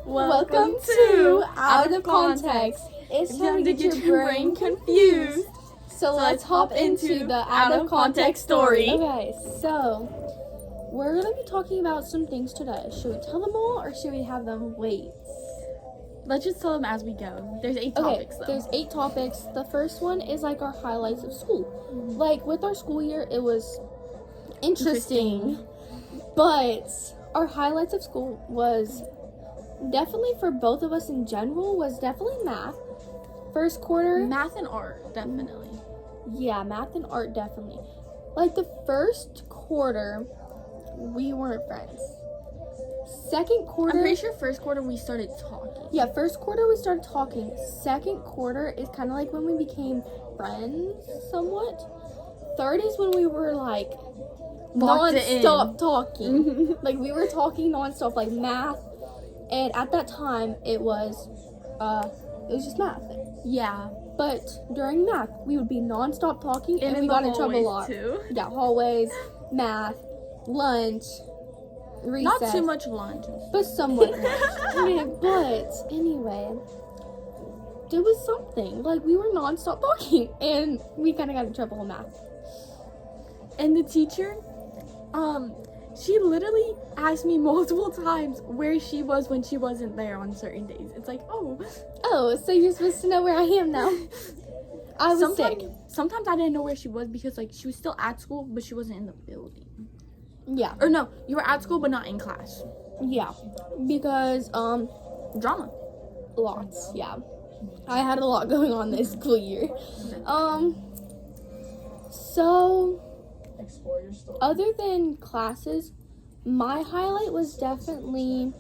Welcome to Out of Context. It's time to get your brain confused. So let's hop into the Out of Context story. Okay, so we're going to be talking about some things today. Should we tell them all or should we have them wait? Let's just tell them as we go. There's 8 topics though. There's 8 topics. The first one is like our highlights of school. Like with our school year, it was interesting. But our highlights of school was definitely, for both of us in general, was definitely math. First quarter. Math and art, definitely. Yeah, math and art, definitely. Like the first quarter, we weren't friends. Second quarter. I'm pretty sure first quarter we started talking. Yeah, first quarter we started talking. Second quarter is kind of like when we became friends somewhat. Third is when we were like non-stop talking. Like we were talking non-stop, like math. And at that time, it was just math. Yeah. But during math, we would be non-stop talking, and we got in trouble a lot. Too. Yeah, hallways, math, lunch, recess. Not too much lunch. But somewhat much. Okay, but anyway, there was something. Like, we were non-stop talking, and we kind of got in trouble in math. And the teacher, she literally asked me multiple times where she was when she wasn't there on certain days. It's like, oh, so you're supposed to know where I am now. I was sick. Sometimes I didn't know where she was because, like, she was still at school, but she wasn't in the building. Yeah. Or no, you were at school, but not in class. Yeah. Because, drama. Lots, yeah. I had a lot going on this school year. So, other than classes, my highlight was definitely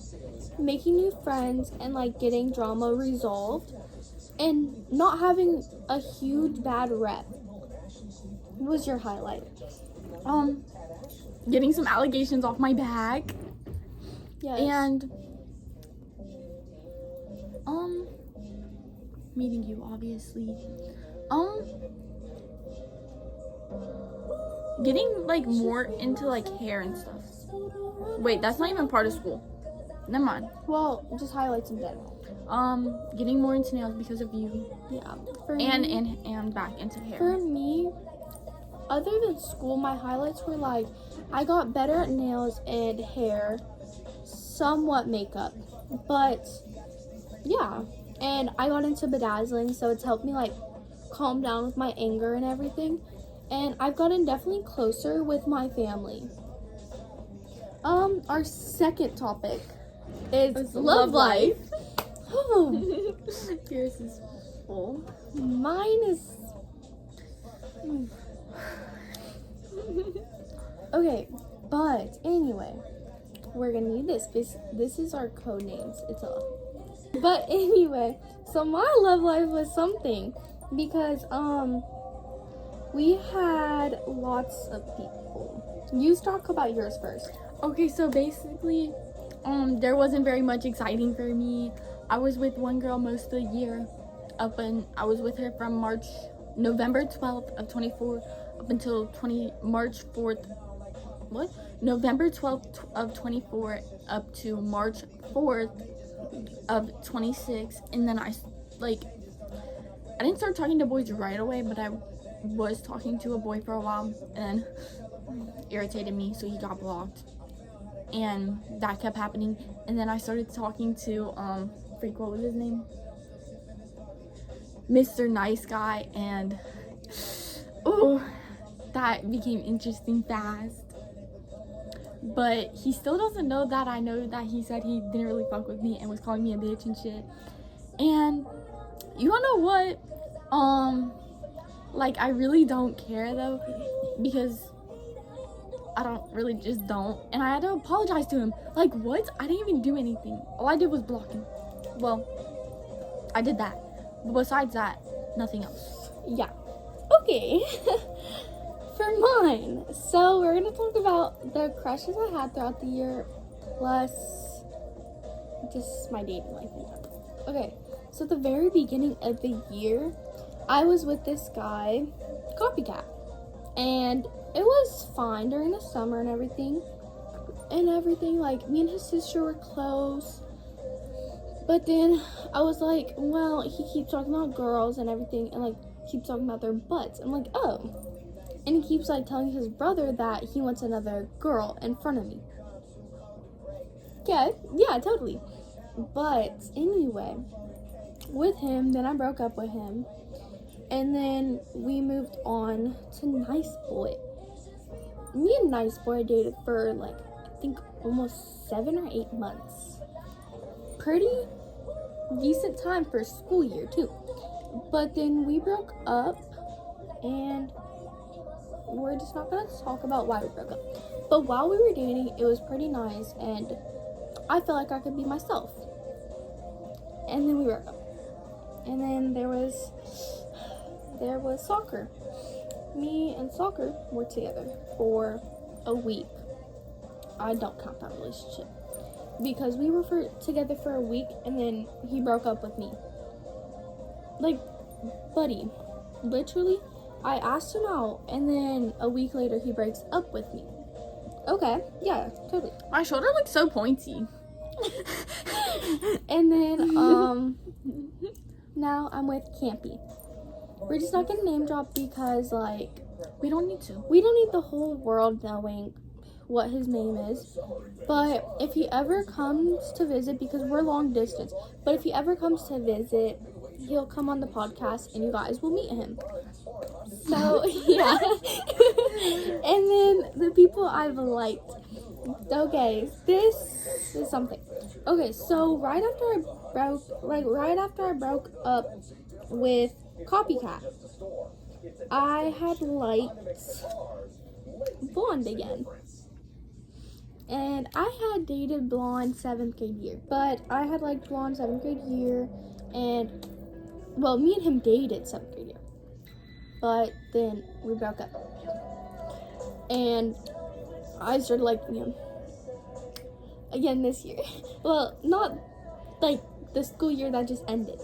making new friends and like getting drama resolved and not having a huge bad rep. What was your highlight? Getting some allegations off my back. Yes. And meeting you, obviously. Getting like more into like hair and stuff. Wait, that's not even part of school. Never mind. Well, just highlights in general. Getting more into nails because of you. Yeah. And back into hair. For me, other than school, my highlights were like I got better at nails and hair, somewhat makeup, but yeah. And I got into bedazzling, so it's helped me like calm down with my anger and everything. And I've gotten definitely closer with my family. Our second topic is love life. Yours is full. Mine is... Okay, but anyway, we're gonna need this. This is our code names. It's a... But anyway, so my love life was something because, we had lots of people. You talk about yours first. Okay, so basically, there wasn't very much exciting for me. I was with one girl most of the year. I was with her from November 12th of 24 up until November 12th of 24 up to March 4th of 26. And then I didn't start talking to boys right away, but I was talking to a boy for a while and irritated me, so he got blocked, and that kept happening. And then I started talking to what was his name, Mr. Nice Guy, and that became interesting fast. But he still doesn't know that I know that he said he didn't really fuck with me and was calling me a bitch and shit. And you wanna know what? Like, I really don't care, though, because I don't. And I had to apologize to him. Like, what? I didn't even do anything. All I did was block him. Well, I did that. But besides that, nothing else. Yeah. Okay. For mine. So, we're going to talk about the crushes I had throughout the year, plus just my dating life. Okay. So, at the very beginning of the year, I was with this guy, Copycat, and it was fine during the summer and everything. Like, me and his sister were close. But then I was like, well, he keeps talking about girls and everything, and like keeps talking about their butts. I'm like, oh. And he keeps like telling his brother that he wants another girl in front of me. Yeah, totally. But anyway, with him, then I broke up with him. And then we moved on to Nice Boy. Me and Nice Boy dated for like, I think almost 7 or 8 months. Pretty decent time for school year too. But then we broke up, and we're just not gonna talk about why we broke up. But while we were dating, it was pretty nice, and I felt like I could be myself. And then we broke up. And then there was soccer. Me and soccer were together for a week. I don't count that relationship because we were together for a week, and then he broke up with me. Like, buddy, literally, I asked him out, and then a week later he breaks up with me. Okay, yeah, totally. My shoulder looks so pointy. And then now I'm with Campy. We're just not gonna name drop because like We don't need to. we don't need the whole world knowing what his name is. But if he ever comes to visit, because we're long distance, but if he ever comes to visit, he'll come on the podcast and you guys will meet him. So yeah. And then the people I've liked. Okay, this is something. Okay, so right after I broke up with Copycat, I had liked Blonde again. And I had dated Blonde 7th grade year. But I had liked Blonde 7th grade year, and well, me and him dated 7th grade year. But then we broke up. And I started liking him again this year. Well, not like the school year that just ended.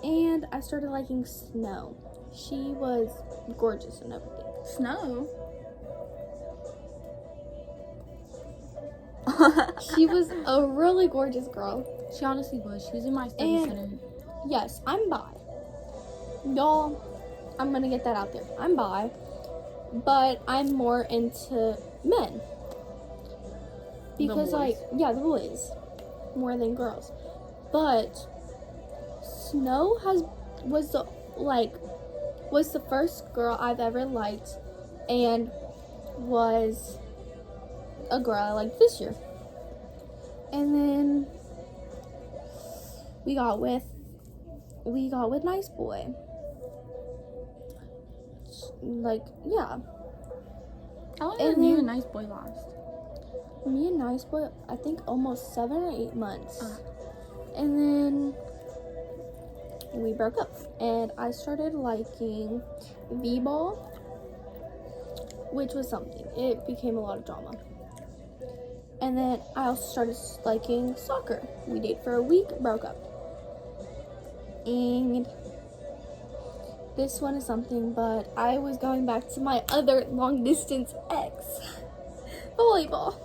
And I started liking Snow. She was gorgeous and everything. Snow? She was a really gorgeous girl. She honestly was. She was in my study And- center. Yes, I'm bi. Y'all, I'm gonna get that out there. I'm bi, but I'm more into men. Because, boys. like, yeah, the boys. More than girls. But Snow was the first girl I've ever liked, and was a girl I liked this year. And then we got with Nice Boy. Like, yeah. How long And did you then- and Nice Boy last? Me and Nice Boy, I think almost 7 or 8 months. Uh. And then we broke up. And I started liking V-Ball, which was something. It became a lot of drama. And then I also started liking soccer. We dated for a week, broke up. And this one is something, but I was going back to my other long distance ex, volleyball.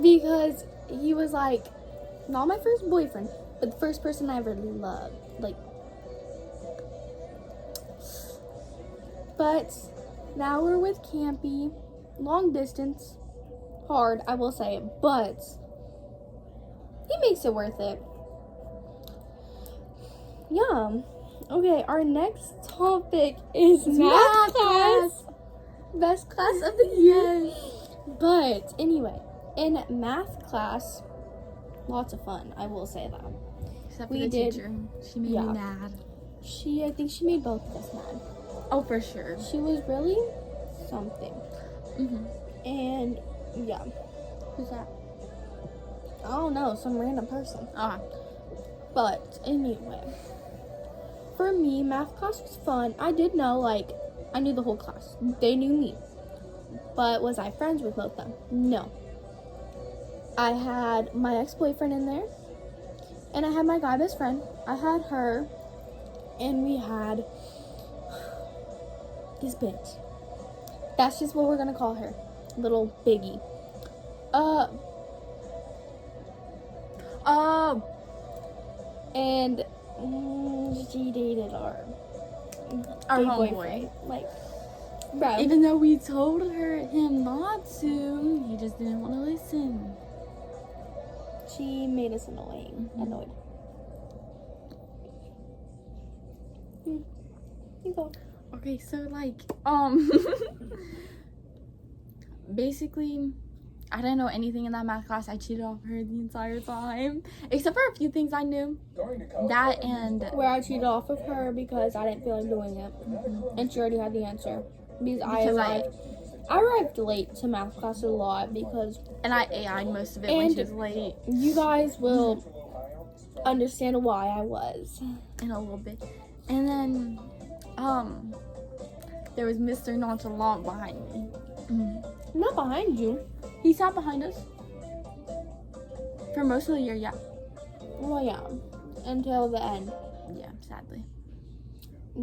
Because he was like, not my first boyfriend, but the first person I ever loved. Like, but now we're with Campy, long distance, hard, I will say, but he makes it worth it. Yeah. Okay, our next topic is math class. Best class of the year. But anyway, in math class, lots of fun, I will say that. Except for We the did- teacher. She made yeah. me mad. I think she made both of us mad. Oh, for sure. She was really something. Mm-hmm. And yeah, Who's that? I don't know, some random person. Ah. But anyway, for me, math class was fun. I did know, like, I knew the whole class. They knew me. But was I friends with both of them? No. I had my ex-boyfriend in there, and I had my guy best friend. I had her, and we had this bitch. That's just what we're gonna call her. Little Biggie. Oh, And she dated our our gay homeboy. boyfriend. Like, bro. Even though we told him not to, he just didn't want to listen. She made us annoyed. You go. Okay, so like, basically, I didn't know anything in that math class. I cheated off her the entire time, except for a few things I knew. That and Where I cheated off of her because I didn't feel like doing it, and she already had the answer. Because I arrived late to math class a lot because. And I AI'd most of it when she was late. You guys will understand why I was. In a little bit. And then, there was Mr. Nonchalant behind me. Not behind you. He sat behind us. For most of the year, yeah. Well, yeah. Until the end. Yeah, sadly.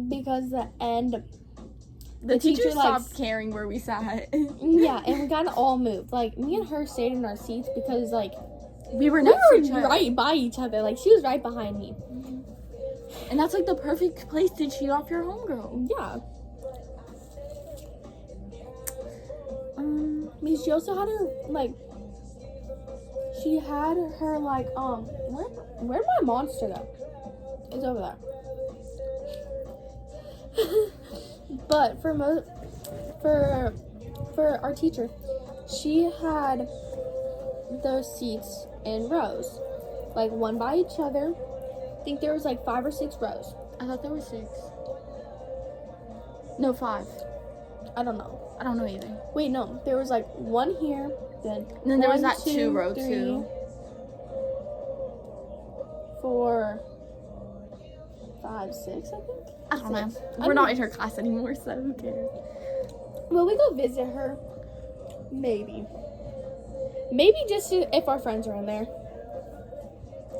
Because the end. The teacher stopped caring where we sat. Yeah, and we kind of all moved. Like, me and her stayed in our seats because, like, we were next to each other. Right by each other. Like, she was right behind me. And that's, like, the perfect place to cheat off your homegirl. Yeah. I mean, she also had her, like, where'd my monster go? It's over there. But for our teacher, she had those seats in rows, like one by each other. I think there was like 5 or 6 rows. I thought there were 6. No, 5. I don't know. I don't know either. Wait, no. There was like one here, then. And then there was that 2 row 3, too. 4, 5, 6, I think. I don't know. We're not in her class anymore, so who cares? Will we go visit her? Maybe. Maybe just if our friends are in there.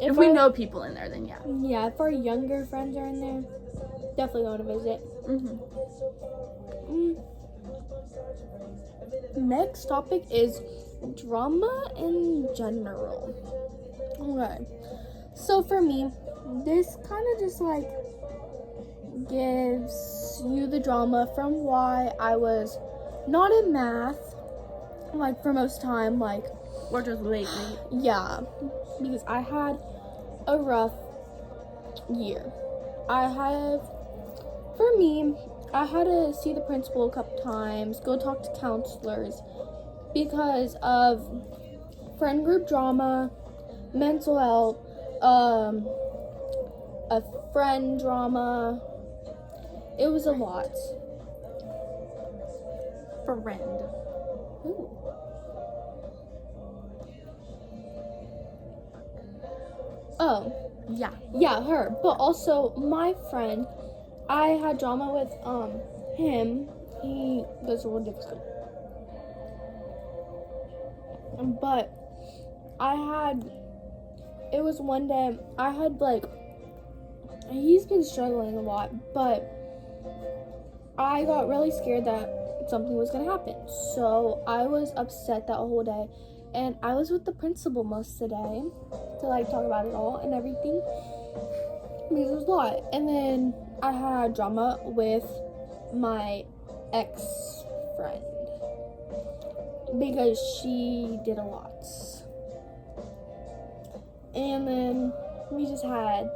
If we know people in there, then yeah. Yeah, if our younger friends are in there, definitely going to visit. Next topic is drama in general. Okay. So for me, this kind of just like gives you the drama from why I was not in math, like for most time, like, or just lately. Yeah, because I had a rough year. I had to see the principal a couple times, go talk to counselors because of friend group drama, mental health, a friend drama. It was a lot. Friend. Ooh. Oh. Yeah, her. But also my friend, I had drama with him. He goes to a different school. But it was one day, he's been struggling a lot, but I got really scared that something was going to happen. So I was upset that whole day. And I was with the principal most of the day to talk about it all and everything. Because it was a lot. And then I had drama with my ex-friend. Because she did a lot. And then we just had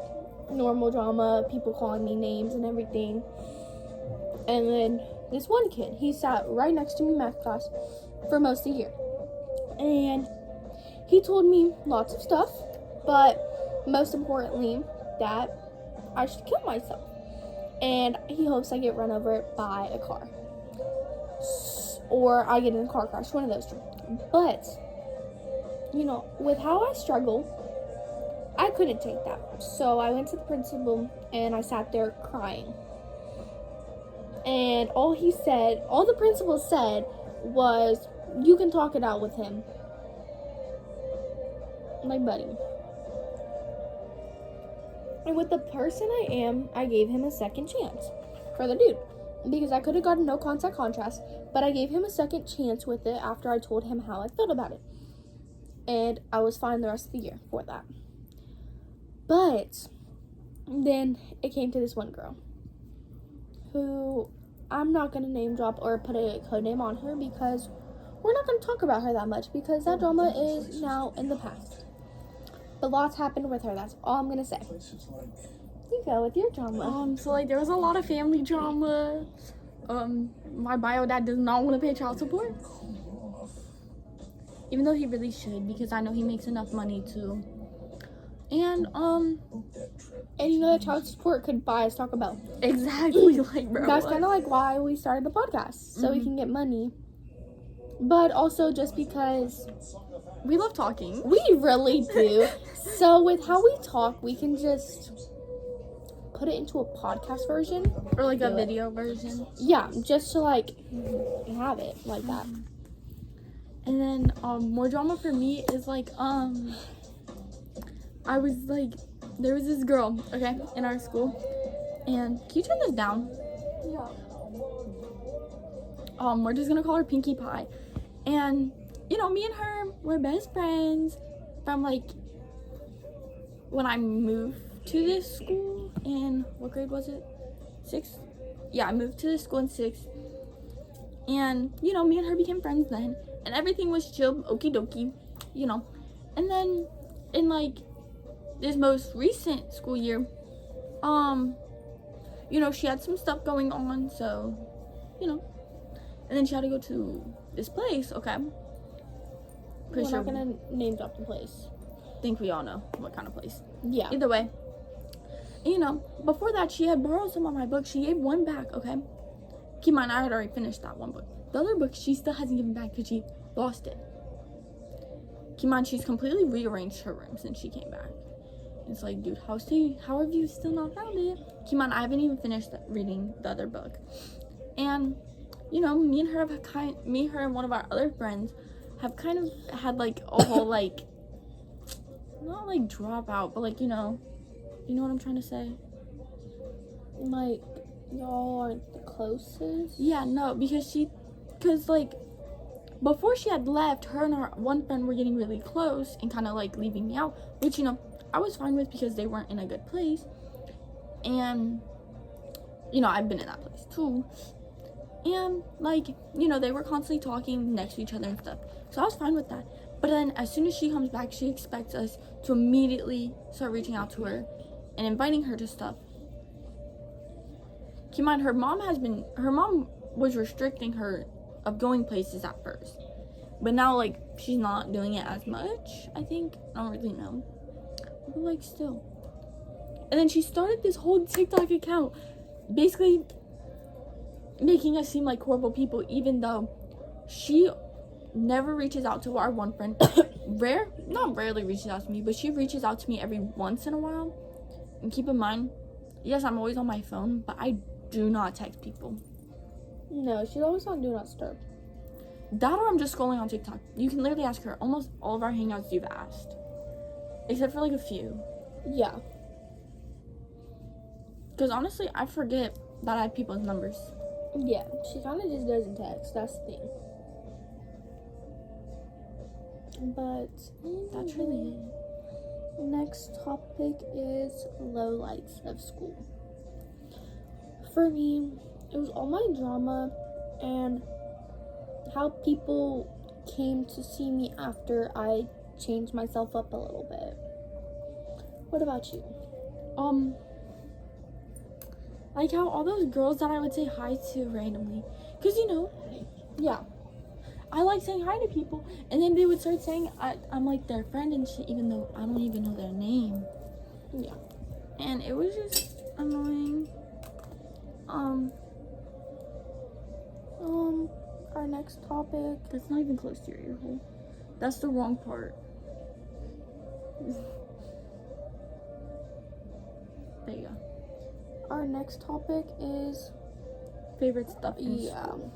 normal drama, people calling me names and everything. And then this one kid, he sat right next to me in math class for most of the year. And he told me lots of stuff, but most importantly, that I should kill myself. And he hopes I get run over by a car. Or I get in a car crash, one of those two. But, with how I struggle, I couldn't take that. So I went to the principal and I sat there crying. And all the principal said was, you can talk it out with him. My buddy. And with the person I am, I gave him a second chance for the dude. Because I could have gotten no contact contrast, but I gave him a second chance with it after I told him how I felt about it. And I was fine the rest of the year for that. But then it came to this one girl who I'm not going to name drop or put a code name on her because we're not going to talk about her that much because that drama is now in the past. But lots happened with her. That's all I'm going to say. You go with your drama. So like there was a lot of family drama. My bio dad does not want to pay child support. Even though he really should, because I know he makes enough money to. And you know that child support could buy us Taco Bell. Exactly, like bro. That's kind of like why we started the podcast, so we can get money. But also just because we love talking. We really do. So with how we talk, we can just put it into a podcast version. Or like a video version. Yeah, just to like have it like that. And then more drama for me is like I was like, there was this girl, okay, in our school, and can you turn this down? Yeah. We're just gonna call her Pinkie Pie, and you know, me and her were best friends from like when I moved to this school in, what grade was it? 6th? Yeah, I moved to this school in 6th, and you know, me and her became friends then, and everything was chill, okie dokie, you know, and then in like this most recent school year, you know, she had some stuff going on, so, you know, and then she had to go to this place, okay? We're not gonna name drop the place. Think we all know what kind of place. Yeah. Either way, you know, before that, she had borrowed some of my books. She gave one back, okay? Keep in mind, I had already finished that one book. The other book, she still hasn't given back because she lost it. Keep in mind, she's completely rearranged her room since she came back. It's like, dude, how have you still not found it? Keep in mind, I haven't even finished reading the other book. And, you know, me and her and one of our other friends have kind of had like a whole like, not like dropout, but like, you know what I'm trying to say? Like, y'all aren't the closest? Yeah, no, because like, before she had left, her and our one friend were getting really close and kind of like leaving me out, which, you know, I was fine with because they weren't in a good place. And, you know, I've been in that place too. And, like, you know, they were constantly talking next to each other and stuff. So I was fine with that. But then as soon as she comes back, she expects us to immediately start reaching out to her and inviting her to stuff. Keep in mind, her mom was restricting her of going places at first. But now, like, she's not doing it as much, I think. I don't really know. But, like, still. And then she started this whole TikTok account, basically making us seem like horrible people, even though she never reaches out to our one friend. Not rarely reaches out to me, but she reaches out to me every once in a while. And keep in mind, yes, I'm always on my phone, but I do not text people. No, she's always on Do Not Disturb. That or I'm just scrolling on TikTok. You can literally ask her. Almost all of our hangouts you've asked. Except for like a few. Yeah. Because honestly, I forget that I have people's numbers. Yeah, she kind of just doesn't text. That's the thing. But that's really it. Next topic is lowlights of school. For me, it was all my drama and how people came to see me after I changed myself up a little bit. What about you? Like how all those girls that I would say hi to randomly, because you know, yeah, I like saying hi to people, and then they would start saying I'm like their friend and shit, even though I don't even know their name. Yeah, and it was just annoying. Our next topic. That's not even close to your ear hole. That's the wrong part. There you go. Our next topic is favorite stuff in school.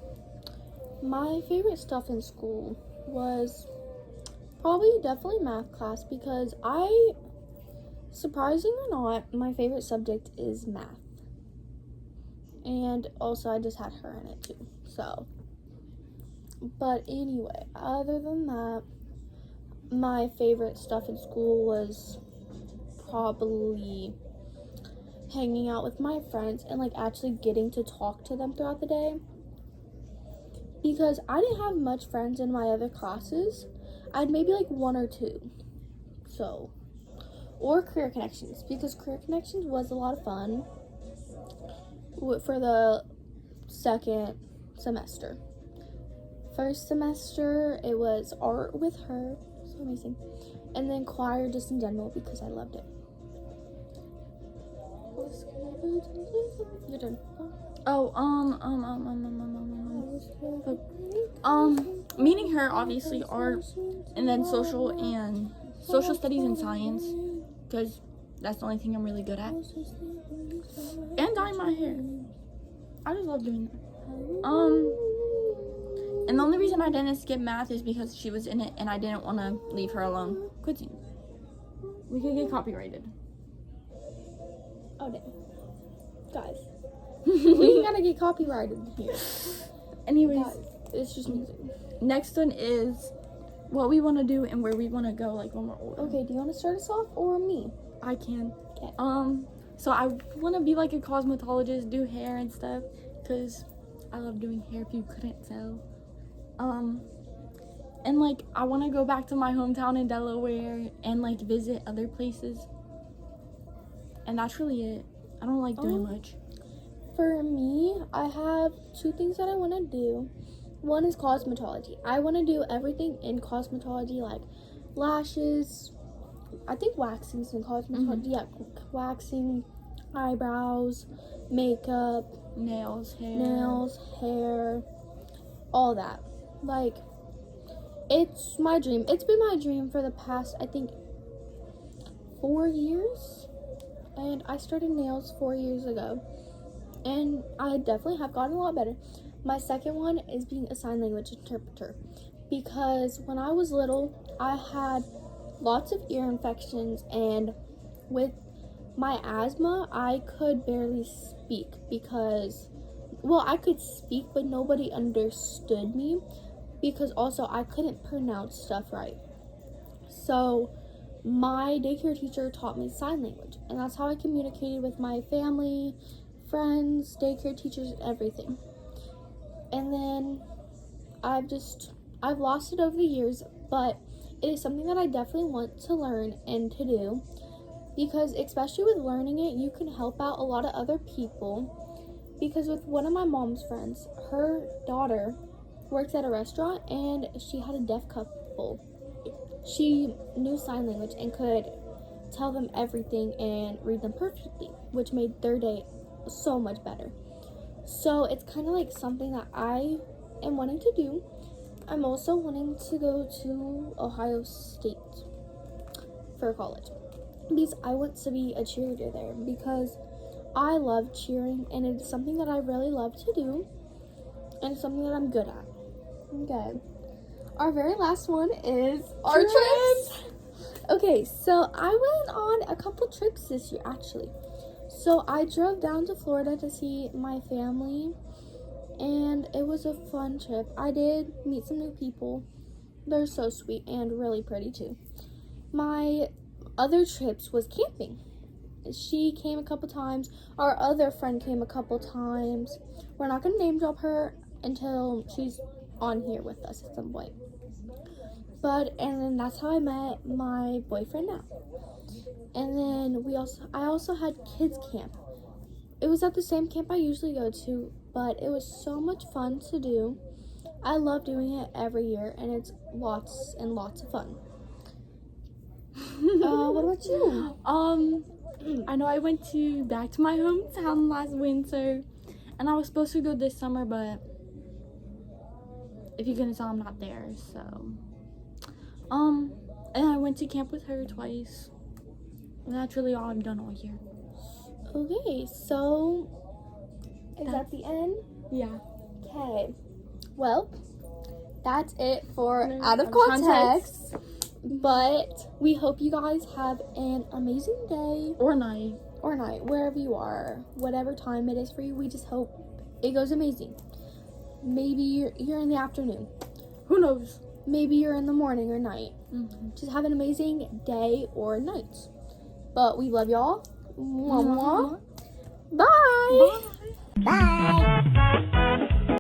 My favorite stuff in school was definitely math class because surprising or not, my favorite subject is math. And also I just had her in it too. So, but anyway, other than that, my favorite stuff in school was probably hanging out with my friends and like actually getting to talk to them throughout the day, because I didn't have much friends in my other classes. I had maybe like one or two. So, or career connections, because career connections was a lot of fun for the second semester. First semester it was art with her, so amazing, and then choir just in general because I loved it. Your turn. Meeting her, obviously art, and then social studies and science, because that's the only thing I'm really good at. And dyeing my hair. I just love doing that. And the only reason I didn't skip math is because she was in it and I didn't want to leave her alone. Quitting. We could get copyrighted. Oh, damn. Guys. We gotta get copyrighted here. Anyways, Guys, it's just music. Next one is what we want to do and where we want to go, like when we're older. Okay, do you want to start us off or me? I can. Okay. So I want to be like a cosmetologist, do hair and stuff, because I love doing hair, if you couldn't tell. And like I want to go back to my hometown in Delaware and like visit other places. And that's really it. I don't like doing much. For me, I have two things that I want to do. One is cosmetology. I want to do everything in cosmetology, like lashes. I think waxing's in cosmetology. Yeah, waxing, eyebrows, makeup, Nails, hair, all that. Like, it's my dream. It's been my dream for the past, I think, 4 years. And I started nails 4 years ago. And I definitely have gotten a lot better. My second one is being a sign language interpreter. Because when I was little, I had lots of ear infections. And with my asthma, I could barely speak because, well, I could speak, but nobody understood me. Because also, I couldn't pronounce stuff right. So my daycare teacher taught me sign language. And that's how I communicated with my family, friends, daycare teachers, everything. And then I've lost it over the years, but it is something that I definitely want to learn and to do, because especially with learning it, you can help out a lot of other people. Because with one of my mom's friends, her daughter works at a restaurant and she had a deaf couple. She knew sign language and could tell them everything and read them perfectly, which made their day so much better. So it's kind of like something that I am wanting to do. I'm also wanting to go to Ohio State for college because I want to be a cheerleader there, because I love cheering and it's something that I really love to do and something that I'm good at. Okay. Our very last one is our trips. Okay, so I went on a couple trips this year, actually. So I drove down to Florida to see my family, and it was a fun trip. I did meet some new people. They're so sweet and really pretty too. My other trips was camping. She came a couple times. Our other friend came a couple times. We're not going to name drop her until she's on here with us at some point. And then that's how I met my boyfriend now. And then I also had kids camp. It was at the same camp I usually go to, but it was so much fun to do. I love doing it every year, and it's lots and lots of fun. What about you? I know I went back to my hometown last winter, and I was supposed to go this summer, but if you couldn't tell, I'm not there. So, and I went to camp with her twice. And that's really all I've done all year. Okay, so is that the end? Yeah. Okay. Well, that's it for Out of Context. But we hope you guys have an amazing day. Or night, wherever you are. Whatever time it is for you, we just hope it goes amazing. Maybe you're in the afternoon. Who knows? Maybe you're in the morning or night. Mm-hmm. Just have an amazing day or night. But we love y'all. Mwah, mwah. Bye. Bye.